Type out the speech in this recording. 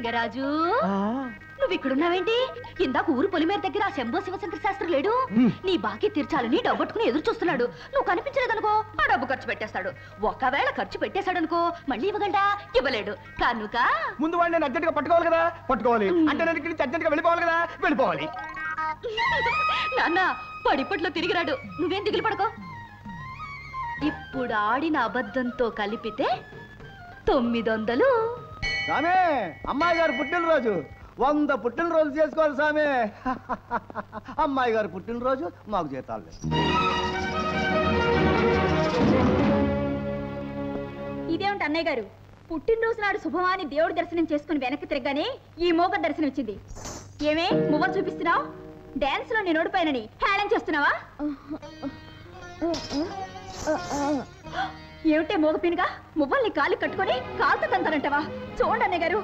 లింగరాజు నువ్వు ఇక్కడున్నావేంటి? ఇందాక ఊరు పొలిమేర దగ్గర ఆ శంభో శివశంకర శాస్త్రి లేడు? నీ బాకీ తీర్చాలని డబ్బట్టుకుని ఎదురు చూస్తున్నాడు. నువ్వు కనిపించలేదనుకో ఆ డబ్బు ఖర్చు పెట్టేస్తాడు. ఒకవేళ ఖర్చు పెట్టేశాడనుకో మళ్ళీ ఇవ్వగంటా ఇవ్వలేడు కనుక ముందు వాడిని నేను అర్జెంట్గా పట్టుకోవాలి కదా. పట్టుకోవాలి అంటే నేను ఇక్కడి నుంచి అర్జెంట్గా వెళ్ళిపోవాలి కదా. వెళ్ళిపోవాలి. నాన్న పడిపట్లో తిరిగిరాడు. నువ్వేం దిగులు పడుకో. ఇప్పుడు ఆడిన అబద్ధంతో కలిపితే 900. సామే అమ్మాయి గారు పుట్టినరోజు 100 పుట్టినరోజు చేసుకోవాలి సామే. అమ్మాయి గారు పుట్టినరోజు మాకు జీతాలు లేదు. ఇదేమిటి అన్నయ్య గారు? పుట్టినరోజు నాడు శుభమాని దేవుడి దర్శనం చేసుకుని వెనక్కి తిరగగానే ఈ మోగ దర్శనం ఇచ్చింది. ఏమే మువ్వ చూపిస్తున్నావు? డాన్స్ లో నేను ఓడిపోయానని హేళన చేస్తున్నావా? ఏమిటే మోగ పినుగా మువ్వల్ని కాలి కట్టుకొని కాలుతో తంతానంటావా? చూడండి అన్నయ్య గారు